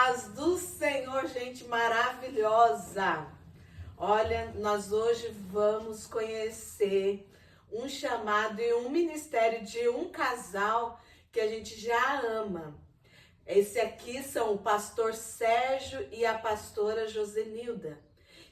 paz do Senhor, gente maravilhosa. Olha, nós hoje vamos conhecer um chamado e um ministério de um casal que a gente já ama. Esse aqui são o pastor Sérgio e a pastora Josenilda.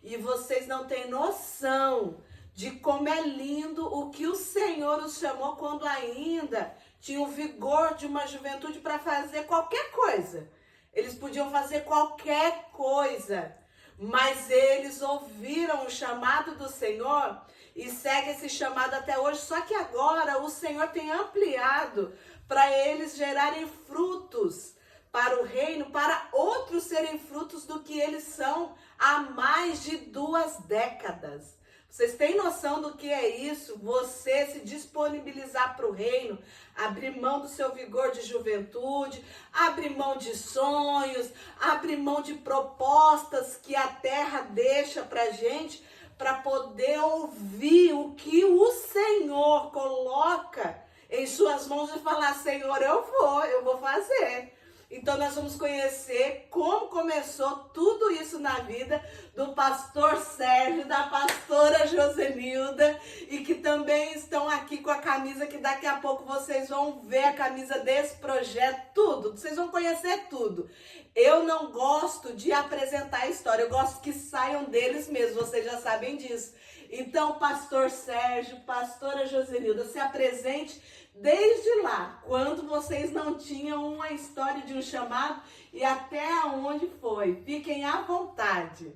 E vocês não têm noção de como é lindo o que o Senhor os chamou quando ainda tinha o vigor de uma juventude para fazer qualquer coisa. Eles podiam fazer qualquer coisa, mas eles ouviram o chamado do Senhor e seguem esse chamado até hoje. Só que agora o Senhor tem ampliado para eles gerarem frutos para o reino, para outros serem frutos do que eles são há mais de 2 décadas. Vocês têm noção do que é isso? Você se disponibilizar para o reino, abrir mão do seu vigor de juventude, abrir mão de sonhos, abrir mão de propostas que a terra deixa para gente, para poder ouvir o que o Senhor coloca em suas mãos e falar: Senhor, eu vou fazer. Então nós vamos conhecer como começou tudo isso na vida do pastor Sérgio, da pastora Josenilda, e que também estão aqui com a camisa que daqui a pouco vocês vão ver a camisa desse projeto, tudo, vocês vão conhecer tudo. Eu não gosto de apresentar a história, eu gosto que saiam deles mesmos, vocês já sabem disso. Então, pastor Sérgio, pastora Josenilda, se apresente desde lá, quando vocês não tinham uma história de um chamado e até onde foi. Fiquem à vontade.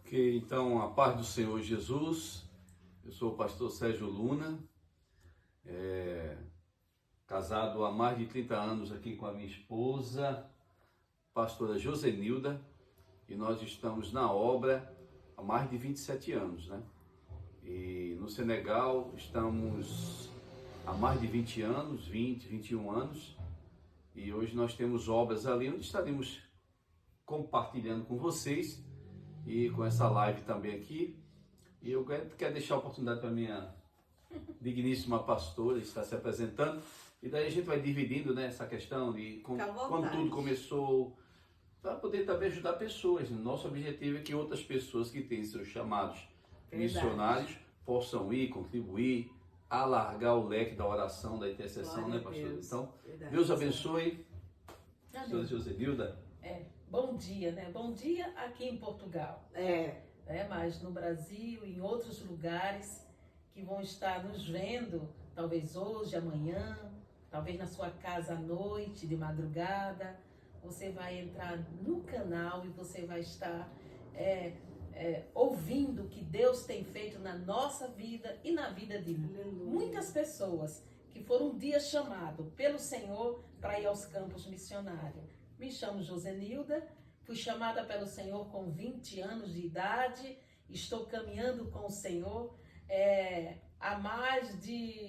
Ok, então, a paz do Senhor Jesus. Eu sou o pastor Sérgio Luna, casado há mais de 30 anos aqui com a minha esposa, pastora Josenilda, e nós estamos na obra há mais de 27 anos, né? E no Senegal estamos há mais de 20 anos, 21 anos, e hoje nós temos obras ali onde estaremos compartilhando com vocês e com essa live também aqui. E eu quero deixar a oportunidade para minha digníssima pastora estar se apresentando, e daí a gente vai dividindo, né, essa questão de quando tudo começou, para poder também ajudar pessoas. Nosso objetivo é que outras pessoas que têm seus chamados missionários possam ir, contribuir, alargar o leque da oração, da intercessão, né, pastor? Então, Deus abençoe. Pastora Josenilda. Bom dia, né? Bom dia aqui em Portugal. Mas no Brasil e em outros lugares que vão estar nos vendo, talvez hoje, amanhã, talvez na sua casa à noite, de madrugada, você vai entrar no canal e você vai estar ouvindo o que Deus tem feito na nossa vida e na vida de muitas pessoas que foram um dia chamados pelo Senhor para ir aos campos missionários. Me chamo Josenilda, fui chamada pelo Senhor com 20 anos de idade, estou caminhando com o Senhor há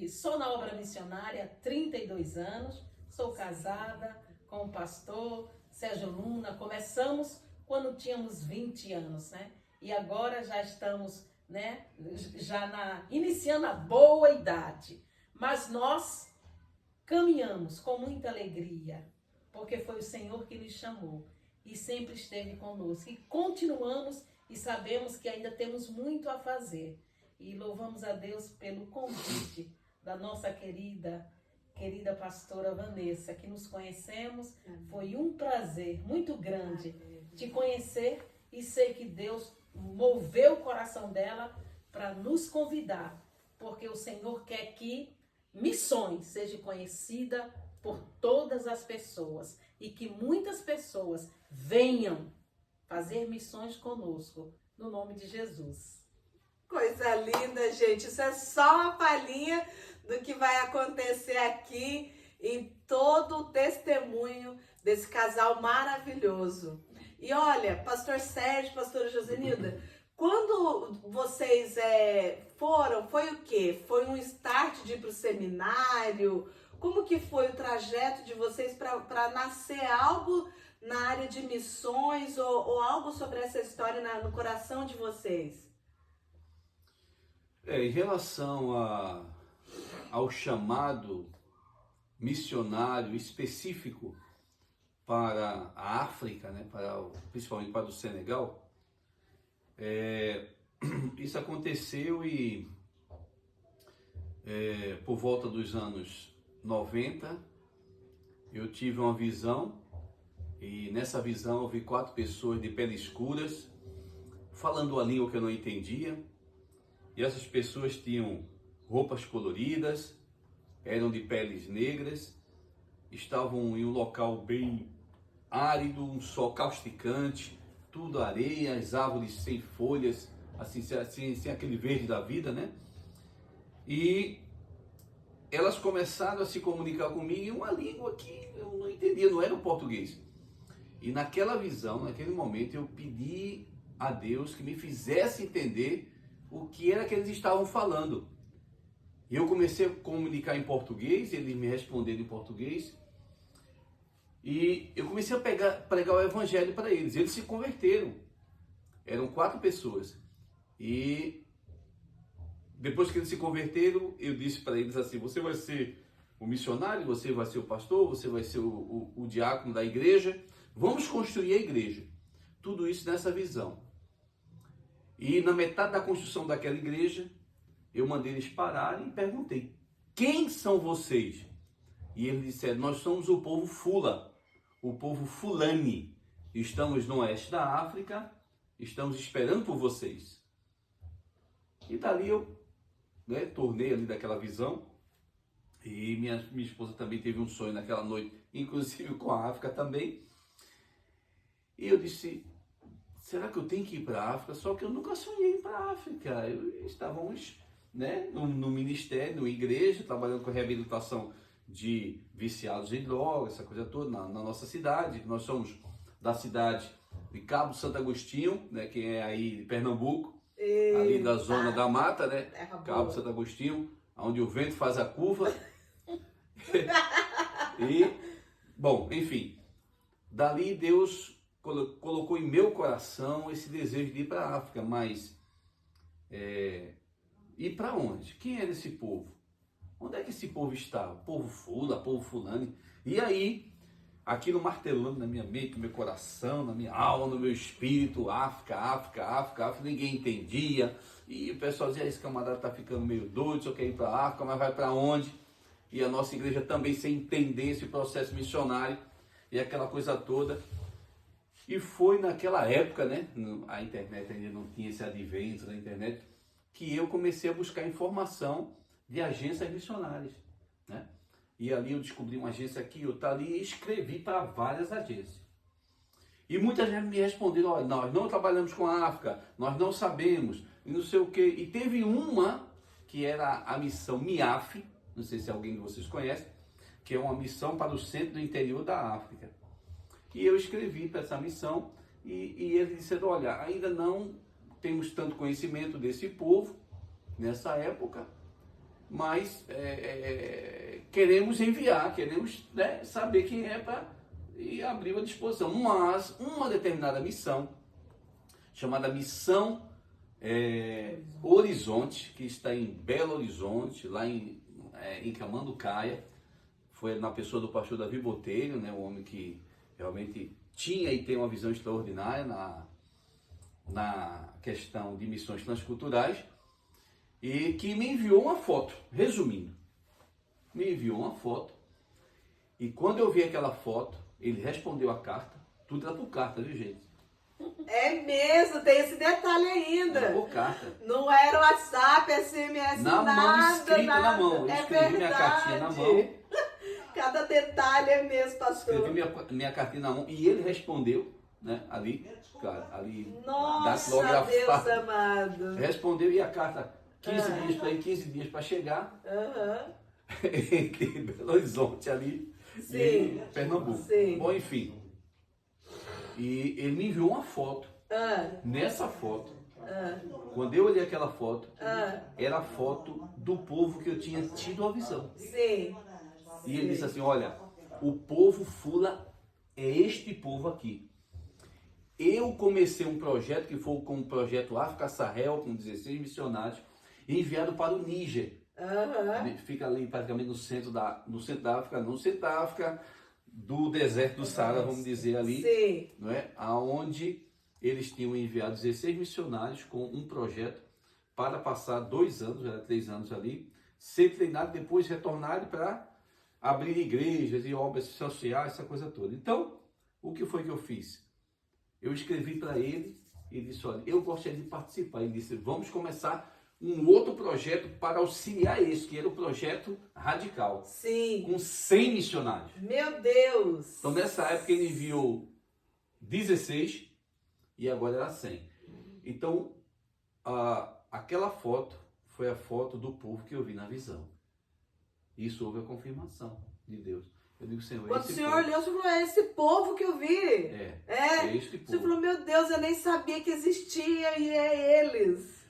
só na obra missionária, 32 anos, sou casada com o pastor Sérgio Luna, começamos quando tínhamos 20 anos, né? E agora já estamos, né, iniciando a boa idade. Mas nós caminhamos com muita alegria, porque foi o Senhor que nos chamou e sempre esteve conosco. E continuamos e sabemos que ainda temos muito a fazer. E louvamos a Deus pelo convite da nossa querida pastora Vanessa, que nos conhecemos. Foi um prazer muito grande te conhecer e sei que Deus moveu o coração dela para nos convidar, porque o Senhor quer que missões seja conhecida por todas as pessoas e que muitas pessoas venham fazer missões conosco, no nome de Jesus. Coisa linda, gente. Isso é só uma palhinha do que vai acontecer aqui em todo o testemunho desse casal maravilhoso. E olha, pastor Sérgio, pastora Josenilda, quando vocês foram, foi o quê? Foi um start de ir para o seminário? Como que foi o trajeto de vocês para nascer algo na área de missões ou algo sobre essa história no coração de vocês? Em relação ao chamado missionário específico, para a África, né, principalmente para o Senegal, isso aconteceu e por volta dos anos 90 eu tive uma visão e nessa visão eu vi 4 pessoas de pele escuras falando a língua que eu não entendia, e essas pessoas tinham roupas coloridas, eram de peles negras, estavam em um local bem árido, um sol causticante, tudo areia, as árvores sem folhas, assim, sem aquele verde da vida, né? E elas começaram a se comunicar comigo em uma língua que eu não entendia, não era o português. E naquela visão, naquele momento, eu pedi a Deus que me fizesse entender o que era que eles estavam falando. E eu comecei a comunicar em português, eles me responderam em português, e eu comecei a pregar o evangelho para eles. Eles se converteram. Eram 4 pessoas. E depois que eles se converteram, eu disse para eles assim: você vai ser o missionário, você vai ser o pastor, você vai ser o diácono da igreja. Vamos construir a igreja. Tudo isso nessa visão. E na metade da construção daquela igreja, eu mandei eles pararem e perguntei: quem são vocês? E eles disseram: nós somos o povo Fula, o povo Fulani. Estamos no oeste da África, estamos esperando por vocês. E dali eu tornei ali daquela visão. E minha esposa também teve um sonho naquela noite, inclusive com a África também. E eu disse: será que eu tenho que ir para a África? Só que eu nunca sonhei ir para a África. Estávamos no ministério, na igreja, trabalhando com reabilitação de viciados em drogas, essa coisa toda, na nossa cidade. Nós somos da cidade de Cabo Santo Agostinho, né, que é aí de Pernambuco, ali da zona da mata, né? Cabo Santo Agostinho, onde o vento faz a curva. E, bom, enfim, dali Deus colocou em meu coração esse desejo de ir para a África, mas ir para onde? Quem era esse povo? Onde é que esse povo estava? Povo Fula, povo Fulani. E aí, aquilo martelando na minha mente, no meu coração, na minha alma, no meu espírito: África, África, África, África. Ninguém entendia. E o pessoal dizia: esse camarada está ficando meio doido, só quer ir para a África, mas vai para onde? E a nossa igreja também sem entender esse processo missionário e aquela coisa toda. E foi naquela época, né, a internet ainda não tinha esse advento da internet, que eu comecei a buscar informação de agências missionárias, né? E ali eu descobri uma agência aqui, eu ali e escrevi para várias agências. E muitas me responderam: olha, nós não trabalhamos com a África, nós não sabemos, e não sei o quê. E teve uma que era a missão MIAF, não sei se alguém de vocês conhece, que é uma missão para o centro do interior da África. E eu escrevi para essa missão e eles disseram: olha, ainda não temos tanto conhecimento desse povo nessa época, mas queremos enviar, queremos saber quem é e abrir à disposição. Mas uma determinada missão, chamada Missão Horizonte, que está em Belo Horizonte, lá em Camanducaia, foi na pessoa do pastor Davi Botelho, né, um homem que realmente tinha e tem uma visão extraordinária na questão de missões transculturais, e que me enviou uma foto, resumindo, me enviou uma foto, e quando eu vi aquela foto, ele respondeu a carta, tudo era por carta, viu, gente? É mesmo, tem esse detalhe ainda. Era por carta. Não era WhatsApp, SMS, na nada, mão, escrito nada. na mão. Eu escrevi minha cartinha na mão. Cada detalhe é mesmo, pastor. Escrevi minha cartinha na mão e ele respondeu, né, ali, claro, ali. Nossa, Deus amado. Respondeu, e a carta, 15 dias para ir, 15 dias para chegar. Entre Belo Horizonte ali, sim, e Pernambuco. Sim. Bom, enfim. E ele me enviou uma foto. Nessa foto, quando eu olhei aquela foto, era a foto do povo que eu tinha tido a visão. Sim. E ele disse assim: olha, o povo Fula é este povo aqui. Eu comecei um projeto que foi com o projeto África Sahel, com 16 missionários, enviado para o Níger. Fica ali praticamente no centro da África, do deserto do Saara, vamos dizer ali, Sim. não é? Aonde eles tinham enviado 16 missionários com um projeto para passar 2 anos, era 3 anos ali, ser treinado, depois retornarem para abrir igrejas e obras sociais, essa coisa toda. Então, o que foi que eu fiz? Eu escrevi para ele e disse, olha, eu gostaria de participar. Ele disse, vamos começar um outro projeto para auxiliar esse, que era o projeto Radical, Sim. com 100 missionários. Meu Deus. Então, nessa época, ele enviou 16 e agora era 100. Então, aquela foto foi a foto do povo que eu vi na visão. Isso houve a confirmação de Deus. Eu digo, Senhor, Quando o esse Senhor povo. olhou, o Senhor falou, é esse povo que eu vi. É este O povo. Senhor falou, meu Deus, eu nem sabia que existia e é eles.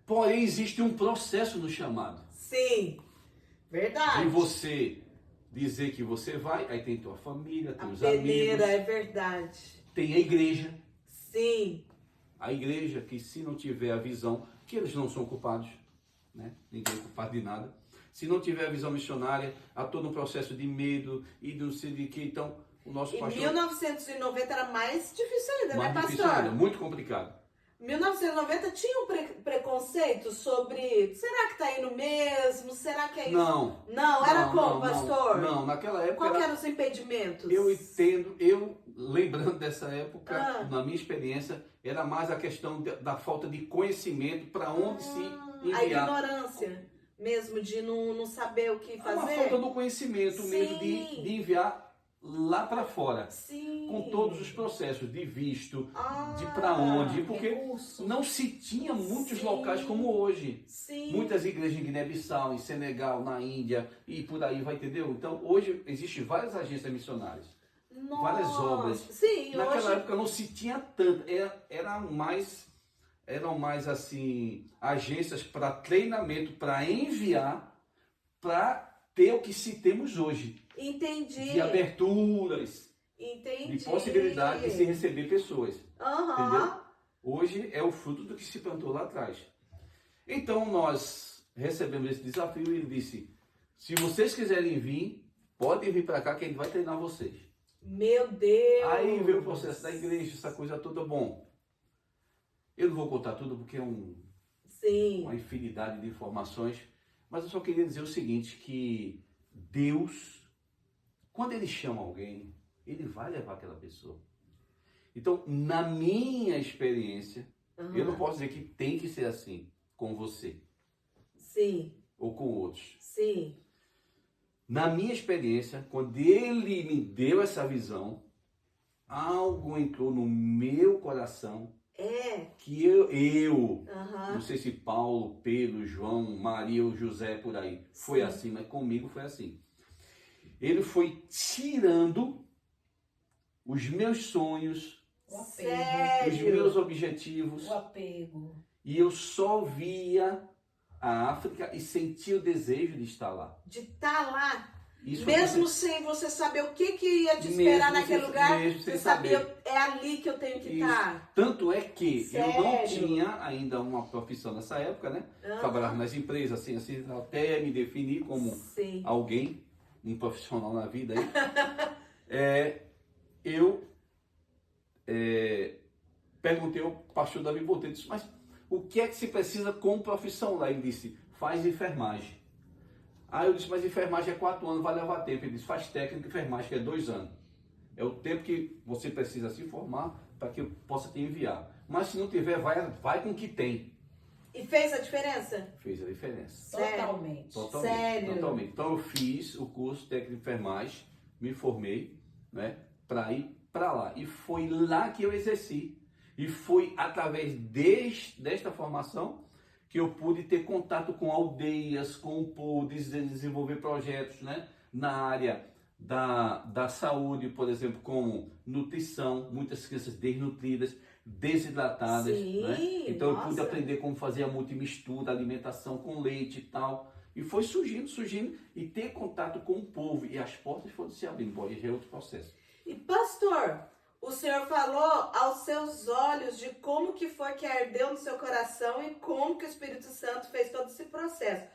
Porém, existe um processo no chamado. Sim, verdade. De você dizer que você vai, aí tem tua família, tem A os peneira, amigos, é verdade. tem a igreja. Sim, A igreja que, se não tiver a visão, que eles não são culpados, né? Ninguém é culpado de nada. Se não tiver a visão missionária, há todo um processo de medo e de não sei de que. Então, o nosso em pastor... 1990 era mais difícil ainda, mais né, difícil pastor? ainda, muito complicado. 1990 tinha um preconceito sobre, será que tá indo mesmo? Será que é isso? Não. Não, era como, não, pastor? Não, naquela época... Qual que eram os impedimentos? Eu entendo, lembrando dessa época, na minha experiência, era mais a questão da falta de conhecimento para onde se A enviar. ignorância mesmo, de não saber o que Uma fazer. falta do conhecimento mesmo Sim. de enviar lá para fora. Sim. Com todos os processos de visto, Ah, de para onde, porque recurso. não se tinha muitos Sim. locais como hoje. Sim. Muitas igrejas em Guiné-Bissau, em Senegal, na Índia e por aí, vai, entendeu? Então, hoje existem várias agências missionárias. Nossa. Várias obras. Sim, Naquela hoje... época não se tinha tanto, eram mais assim, agências para treinamento, para enviar, para ter o que se temos hoje, Entendi. de aberturas, Entendi. de possibilidade de se receber pessoas, Aham. entendeu? Hoje é o fruto do que se plantou lá atrás. Então nós recebemos esse desafio e ele disse, se vocês quiserem vir, podem vir para cá que a gente vai treinar vocês. Meu Deus. Aí veio o processo da igreja, essa coisa toda. Bom, eu não vou contar tudo porque é Sim. uma infinidade de informações, mas eu só queria dizer o seguinte, que Deus, quando Ele chama alguém, Ele vai levar aquela pessoa. Então, na minha experiência, Aham. eu não posso dizer que tem que ser assim com você Sim. ou com outros. Sim. Na minha experiência, quando Ele me deu essa visão, algo entrou no meu coração É. que eu Aham. não sei se Paulo, Pedro, João, Maria ou José por aí, foi Sim. assim, mas comigo foi assim. Ele foi tirando os meus sonhos, O apego. os Sério. meus objetivos, O apego. e eu só via a África e sentia o desejo de estar lá. De estar lá. Isso Mesmo aconteceu. sem você saber o que ia te esperar Mesmo naquele sem- lugar, mesmo sem você sabia, saber. é ali que eu tenho que Isso. estar. Tanto é que eu não Sério? tinha ainda uma profissão nessa época, né? Aham. Trabalhava nas empresas, assim, até me definir como Sim. alguém, um profissional na vida aí, eu perguntei ao pastor Davi Botelho, disse, mas o que é que se precisa com profissão lá? Ele disse, faz enfermagem. Aí eu disse, mas enfermagem é 4 anos, vai levar tempo. Ele disse, faz técnico de enfermagem, que é 2 anos. É o tempo que você precisa se formar para que eu possa te enviar. Mas se não tiver, vai com o que tem. E fez a diferença? Fez a diferença. Sério? Totalmente. Totalmente, Sério? totalmente. Então eu fiz o curso técnico de enfermagem, me formei, né, para ir para lá. E foi lá que eu exerci. E foi através desta formação que eu pude ter contato com aldeias, com o povo, desenvolver projetos, né, na área da saúde, por exemplo, como nutrição, muitas crianças desnutridas, desidratadas, Sim, né? Então eu pude nossa. aprender como fazer a multimistura, alimentação com leite e tal. E foi surgindo e ter contato com o povo. E as portas foram se abrindo, pode já é outro processo. E pastor, o senhor falou aos seus olhos de como que foi que ardeu no seu coração e como que o Espírito Santo fez todo esse processo.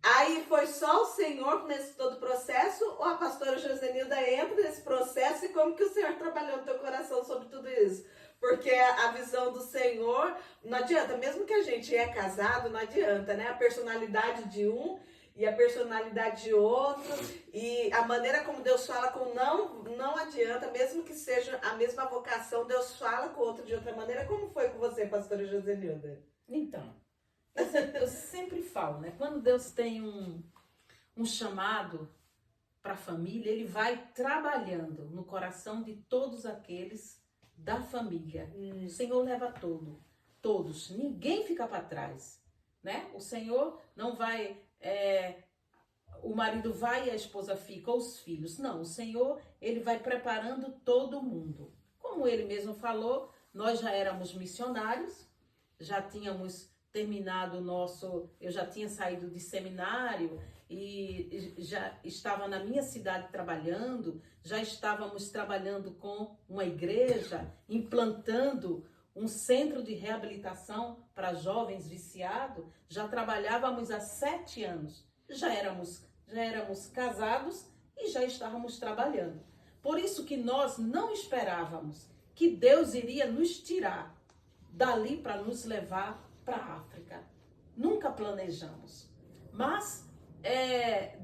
Aí foi só o Senhor nesse todo processo, ou a pastora Josenilda entra nesse processo, e como que o Senhor trabalhou no teu coração sobre tudo isso? Porque a visão do Senhor, não adianta, mesmo que a gente é casado, não adianta, né? A personalidade de um e a personalidade de outro, e a maneira como Deus fala com não adianta, mesmo que seja a mesma vocação, Deus fala com o outro de outra maneira. Como foi com você, pastora Josenilda? Então, eu sempre falo, né? Quando Deus tem um chamado para a família, Ele vai trabalhando no coração de todos aqueles da família. O Senhor leva todos, ninguém fica para trás, né? O Senhor não vai, o marido vai e a esposa fica, ou os filhos. Não, o Senhor, Ele vai preparando todo mundo. Como Ele mesmo falou, nós já éramos missionários, já tínhamos terminado eu já tinha saído de seminário e já estava na minha cidade trabalhando, já estávamos trabalhando com uma igreja, implantando um centro de reabilitação para jovens viciados, já trabalhávamos há 7 anos, já éramos casados e já estávamos trabalhando. Por isso que nós não esperávamos que Deus iria nos tirar dali para nos levar para a África. Nunca planejamos. Mas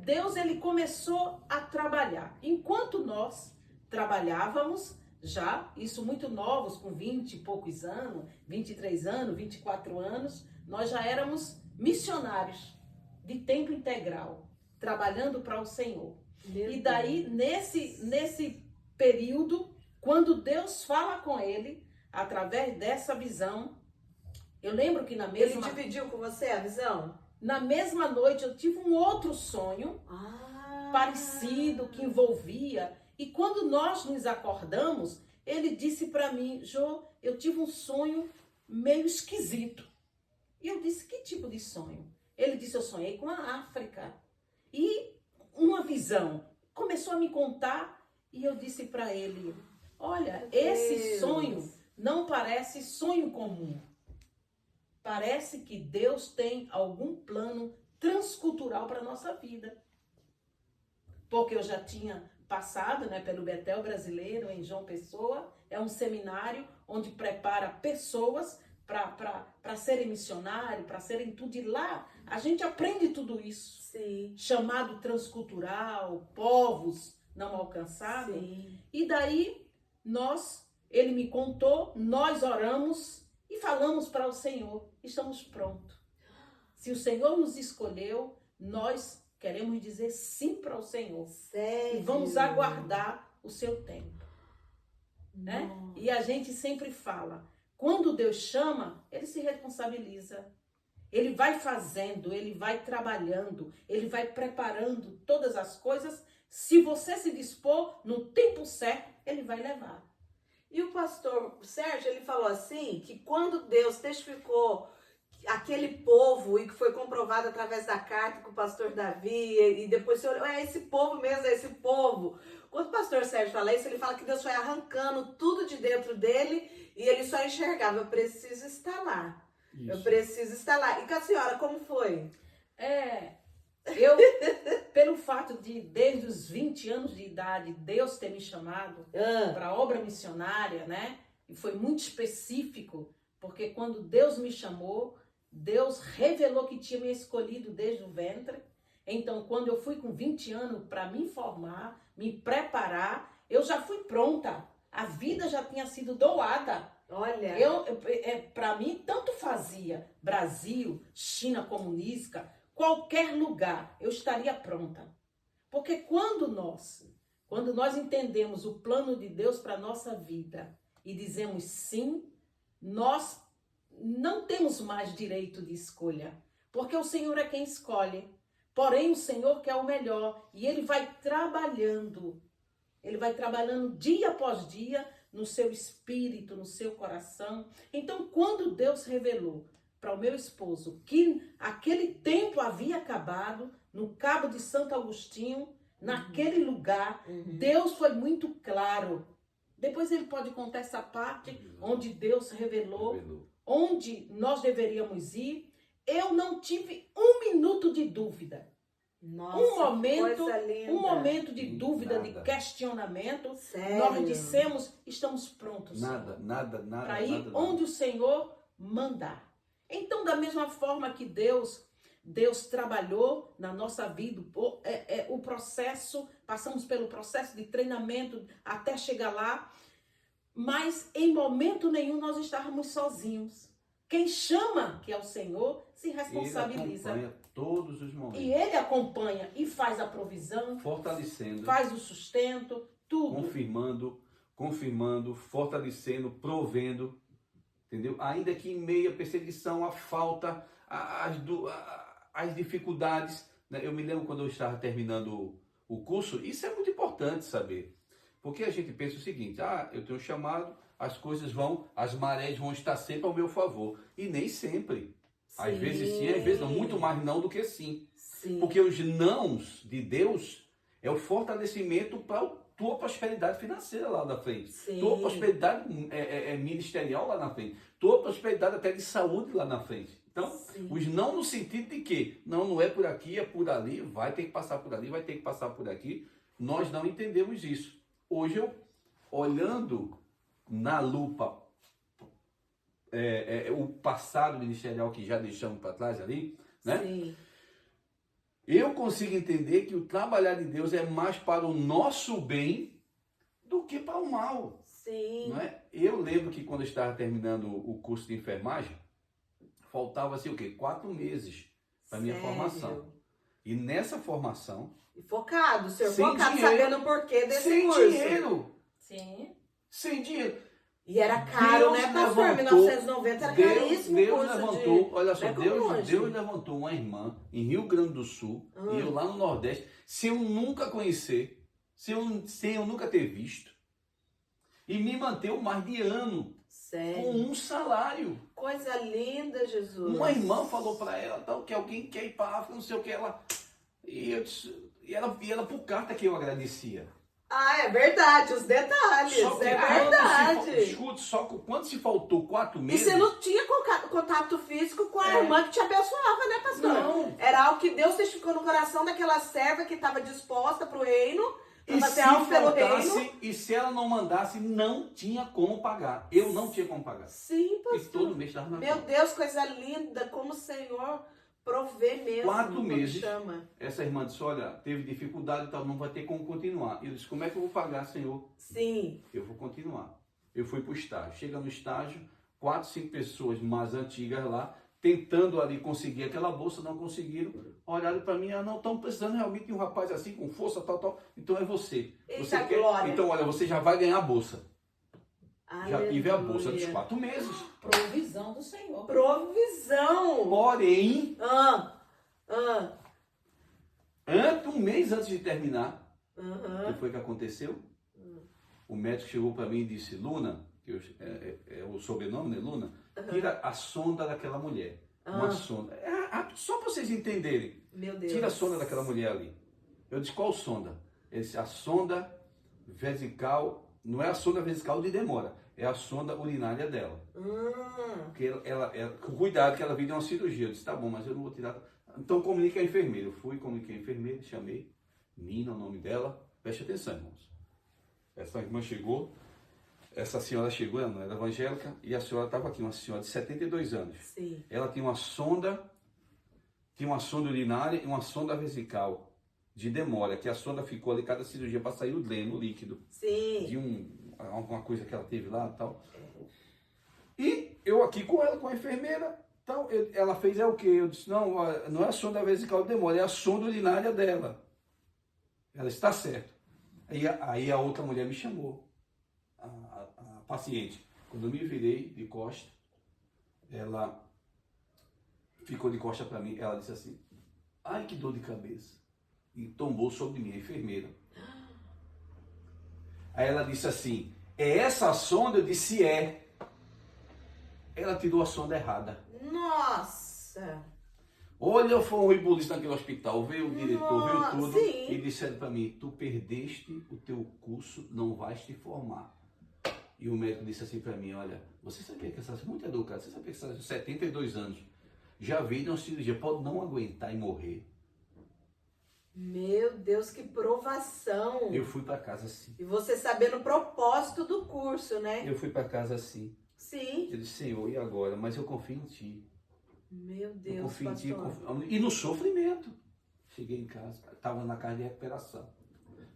Deus, Ele começou a trabalhar. Enquanto nós trabalhávamos, já, isso muito novos, com 20 e poucos anos, 23 anos, 24 anos, nós já éramos missionários de tempo integral, trabalhando para o Senhor. E daí, nesse período, quando Deus fala com ele, através dessa visão, eu lembro que Ele dividiu com você a visão? Na mesma noite eu tive um outro sonho parecido, que envolvia. E quando nós nos acordamos, ele disse para mim: Jô, eu tive um sonho meio esquisito. E eu disse: que tipo de sonho? Ele disse: eu sonhei com a África. E uma visão. Começou a me contar e eu disse para ele: olha, esse sonho não parece sonho comum. Parece que Deus tem algum plano transcultural para a nossa vida. Porque eu já tinha passado, né, pelo Betel Brasileiro, em João Pessoa. É um seminário onde prepara pessoas para serem missionários, para serem tudo. E lá a gente aprende tudo isso. Sim. Chamado transcultural, povos não alcançáveis. Sim. E daí ele me contou, nós oramos e falamos para o Senhor: estamos prontos. Se o Senhor nos escolheu, nós queremos dizer sim para o Senhor. Sério? E vamos aguardar o seu tempo. Né? E a gente sempre fala, quando Deus chama, Ele se responsabiliza. Ele vai fazendo, Ele vai trabalhando, Ele vai preparando todas as coisas. Se você se dispor, no tempo certo, Ele vai levar. E o pastor Sérgio, ele falou assim, que quando Deus testificou aquele povo, e que foi comprovado através da carta com o pastor Davi, e depois você olhou, é esse povo mesmo, é esse povo. Quando o pastor Sérgio fala isso, ele fala que Deus foi arrancando tudo de dentro dele, e ele só enxergava: eu preciso estar lá. Isso. Eu preciso estar lá. E com a senhora, como foi? Eu, pelo fato de, desde os 20 anos de idade, Deus ter me chamado para a obra missionária, né? E foi muito específico, porque quando Deus me chamou, Deus revelou que tinha me escolhido desde o ventre. Então, quando eu fui com 20 anos para me formar, me preparar, eu já fui pronta. A vida já tinha sido doada. Olha, para mim, tanto fazia Brasil, China comunista, qualquer lugar, eu estaria pronta. Porque quando nós entendemos o plano de Deus para a nossa vida e dizemos sim, nós não temos mais direito de escolha. Porque o Senhor é quem escolhe. Porém, o Senhor quer o melhor. E Ele vai trabalhando. Ele vai trabalhando dia após dia no seu espírito, no seu coração. Então, quando Deus revelou para o meu esposo que aquele tempo havia acabado no Cabo de Santo Agostinho, naquele lugar, Deus foi muito claro. Depois ele pode contar essa parte onde Deus revelou onde nós deveríamos ir. eu não tive um minuto de dúvida. Nossa, Coisa linda. Um momento de dúvida, Nada. de questionamento. Sério? Nós dissemos, estamos prontos, Nada, Senhor, nada, nada. para ir nada, nada. onde o Senhor mandar. Então, da mesma forma que Deus trabalhou na nossa vida, o processo, passamos pelo processo de treinamento até chegar lá, mas em momento nenhum nós estávamos sozinhos. Quem chama, que é o Senhor, se responsabiliza. Ele acompanha todos os momentos. E Ele acompanha e faz a provisão, Fortalecendo, faz o sustento, tudo. confirmando, fortalecendo, provendo, entendeu? Ainda que em meio à perseguição, à falta, às dificuldades, né? Eu me lembro quando eu estava terminando o curso, isso é muito importante saber, porque a gente pensa o seguinte: eu tenho um chamado, as marés vão estar sempre ao meu favor, e nem sempre. Às vezes sim, às vezes não, muito mais não do que sim. Sim. Porque os nãos de Deus é o fortalecimento para a tua prosperidade financeira lá na frente. Sim. Tua prosperidade ministerial lá na frente. Tua prosperidade até de saúde lá na frente. Então, Sim. os não no sentido de que não é por aqui, é por ali, vai ter que passar por ali, vai ter que passar por aqui. Nós não entendemos isso. Hoje eu, olhando na lupa o passado ministerial que já deixamos para trás ali, né? Sim. Eu consigo entender que o trabalhar de Deus é mais para o nosso bem do que para o mal. Sim. Não é? Eu lembro que quando eu estava terminando o curso de enfermagem, faltava assim, 4 meses para minha Sério? formação. E nessa formação, E focado, senhor, Sem focado, dinheiro. sabendo o porquê desse sem curso. dinheiro, Sim. sem dinheiro. E era caro, Deus né, pastor? levantou- 1990 era caríssimo o Deus curso levantou, de... olha só, Não é como hoje. Deus levantou uma irmã em Rio Grande do Sul, e eu lá no Nordeste, sem eu nunca conhecer, sem eu nunca ter visto, e me manteve mais de ano com Sério. um salário. Coisa linda, Jesus. Uma irmã falou para ela tal, que alguém quer ir para África, não sei o que, e ela por carta que eu agradecia. Ah, é verdade, os detalhes, Só que é quando verdade. escute, só que quando se faltou 4 E meses... você não tinha contato físico com a irmã que te abençoava, né, pastor? Não. Era algo que Deus testificou no coração daquela serva que estava disposta para o reino, E para se ter algo pelo reino. faltasse, e se ela não mandasse, não tinha como pagar. Eu não tinha como pagar. Sim, E pastor. todo mês estava na Meu conta. Deus, coisa linda, como o Senhor provê mesmo. 4 quando meses. chama. Essa irmã disse, olha, teve dificuldade e tal, não vai ter como continuar. E eu disse, como é que eu vou pagar, Senhor? Sim. Eu vou continuar. Eu fui para o estágio. Chega no estágio, 4, 5 pessoas mais antigas lá, tentando ali conseguir aquela bolsa, não conseguiram. Olharam para mim, não, estão precisando realmente de um rapaz assim, com força, tal. Então é você. Você Eita, quer? glória. Então, olha, você já vai ganhar a bolsa. Já tive a bolsa dos Aleluia. 4 meses. Provisão do Senhor. Provisão. Porém, um mês antes de terminar, o que foi que aconteceu? O médico chegou para mim e disse, Luna, que é o sobrenome, né, Luna? Tira a sonda daquela mulher. Uma sonda. Só para vocês entenderem. Meu Deus. Tira a sonda daquela mulher ali. Eu disse, qual sonda? Ele disse, a sonda vesical, não é a sonda vesical de demora, é a sonda urinária dela. Porque cuidado que ela veio de uma cirurgia. Eu disse, tá bom, mas eu não vou tirar. Então comunique a enfermeira. Eu fui, comuniquei a enfermeira, chamei. Nina, o nome dela. Preste atenção, irmãos. Essa irmã chegou, essa senhora chegou, ela não era evangélica, e a senhora estava aqui, uma senhora de 72 anos. Sim. Ela tinha uma sonda urinária e uma sonda vesical de demora, que a sonda ficou ali, cada cirurgia, para sair o dreno, o líquido, Sim. de alguma coisa que ela teve lá e tal. E eu aqui com ela, com a enfermeira, tal, ela fez o quê? Eu disse, não é a sonda vesical de demora, é a sonda urinária dela. Ela está certo. Aí a outra mulher me chamou, a paciente. Quando eu me virei de costa, ela ficou de costa para mim, ela disse assim, ai que dor de cabeça. E tombou sobre mim, a enfermeira. Aí ela disse assim, é essa a sonda? Eu disse, é. Ela tirou a sonda errada. Nossa. Olha, foi um rebuliço naquele hospital, veio o diretor, veio tudo, sim. e disseram para mim, tu perdeste o teu curso, não vais te formar. E o médico disse assim para mim, olha, você sabia que essas, muito educado, você sabia que essas 72 anos, já veio de uma cirurgia, pode não aguentar e morrer. Meu Deus, que provação. Eu fui para casa assim. E você sabendo o propósito do curso, né? Eu fui para casa assim. Sim. Eu disse, Senhor, e agora? Mas eu confio em Ti. Meu Eu Deus, confio em Ti. pastor. E no sofrimento. Cheguei em casa, estava na casa de recuperação.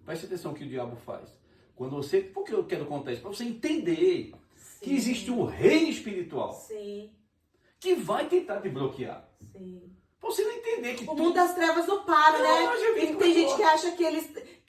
Preste atenção no que o diabo faz. Quando você... Por que eu quero contar isso? Para você entender que existe um reino espiritual Sim, que vai tentar te bloquear. sim. Pra você não entender que O mundo das trevas não para, Não, né? já vi E tem gente muito. que acha que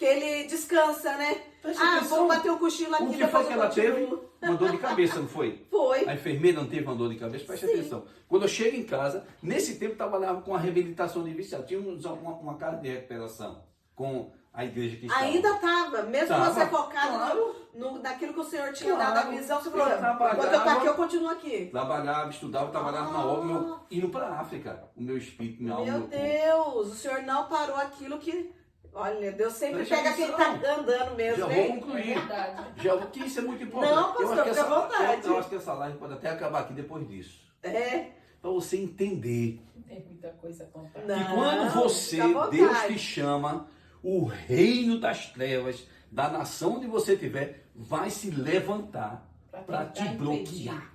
ele descansa, né? Presta Ah, atenção. vou bater um cochilo aqui, O que depois foi eu que ela teve? continuo. Uma dor de cabeça, não foi? Foi. A enfermeira não teve uma dor de cabeça? Preste Sim. atenção. Quando eu chego em casa, nesse tempo eu trabalhava com a reabilitação de viciado. Tinha uma casa de recuperação com a igreja que estava. Ainda estava, mesmo Tava, você focado claro. naquilo que o Senhor tinha Claro. dado a visão, você Eu falou, trabalhava. quando eu tô aqui, eu continuo aqui. Trabalhava, estudava, trabalhava na obra, indo para a África. O meu espírito, minha alma, Meu meu corpo. Deus, o Senhor não parou aquilo que... Olha, Deus sempre Presta pega quem tá atenção. andando mesmo, Já vou né? concluir. Verdade. Já, que isso é muito importante. Não, pastor, eu acho que fica à vontade. eu acho que essa live pode até acabar aqui depois disso. É. Para você entender Tem muita coisa a contar. Não, que quando você, fica à vontade. Deus te chama, o reino das trevas, da nação onde você estiver, vai se levantar para te tentar bloquear.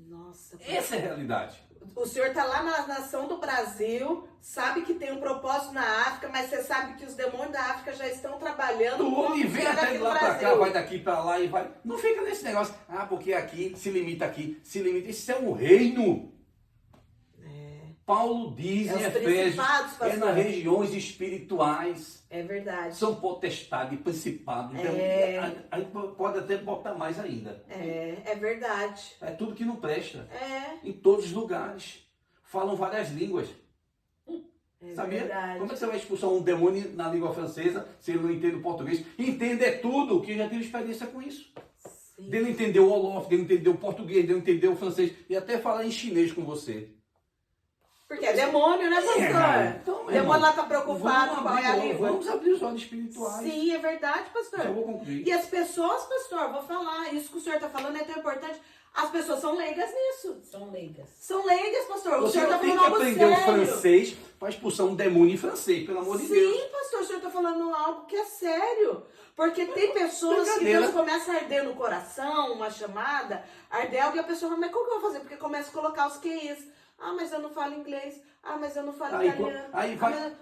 Nossa. Essa é a realidade. O senhor tá lá na nação do Brasil, sabe que tem um propósito na África, mas você sabe que os demônios da África já estão trabalhando. Tu e vem funciona até aqui de no lá para cá, Brasil. vai daqui para lá e vai. Não fica nesse negócio, porque aqui, se limita. Isso é um reino. Paulo diz É em os Efésios, principados, é pastor. nas regiões espirituais. É verdade. São potestade, principado. Aí pode até botar mais ainda. É verdade. É tudo que não presta. É Em todos os lugares. Falam várias línguas. Sabia? verdade. Como é que você vai expulsar um demônio na língua francesa se ele não entende o português? Entender tudo, que eu já tive experiência com isso. Sim. Dele entender o Olof, dele entender o português, dele entender o francês e até falar em chinês com você. Porque é demônio, né, pastor? Então, O meu demônio irmão, lá tá preocupado vamos qual é a abrir, língua. vamos abrir os olhos espirituais. Sim, é verdade, pastor. Já vou concluir. E as pessoas, pastor, vou falar, isso que o senhor tá falando é tão importante. As pessoas são leigas nisso. São leigas. São leigas, pastor. O Você senhor tá não tem falando que algo aprender o sério. francês para expulsar um demônio em francês, pelo amor de Deus. Sim, pastor, o senhor tá falando algo que é sério. Porque tem pessoas que brincadeira. Deus começa a arder no coração, uma chamada, arder algo e a pessoa fala, mas como que eu vou fazer? Porque começa a colocar os QIs. Ah, mas eu não falo inglês. Ah, mas eu não falo Aí, italiano. aí vai- Ah, mas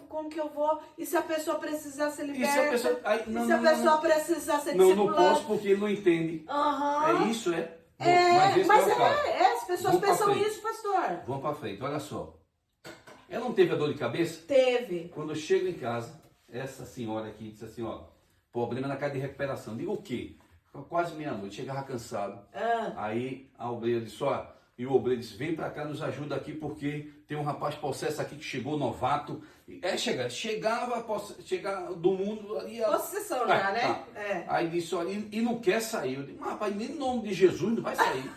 como que eu vou? E se a pessoa precisar ser liberta? E se a pessoa... Aí, E se a pessoa precisar ser não discipulada? posso porque ele não entende. Aham. É isso, é? Bom, É, esse mas não é o caso. as pessoas Vamos pra pensam frente. isso, pastor. Vamos para frente, olha só. Ela não teve a dor de cabeça? Teve. Quando eu chego em casa, essa senhora aqui disse assim, ó, problema na casa de recuperação. Digo o quê? Quase meia-noite, chegava cansado. Ah, Aí a obreira disse, ó, e o obreiro disse, vem pra cá, nos ajuda aqui, porque tem um rapaz possesso aqui que chegou novato. Chegava do mundo ali. possessão já, né? Tá. É. Aí disse, olha, e não quer sair. Eu disse, mas rapaz, nem em nome de Jesus não vai sair.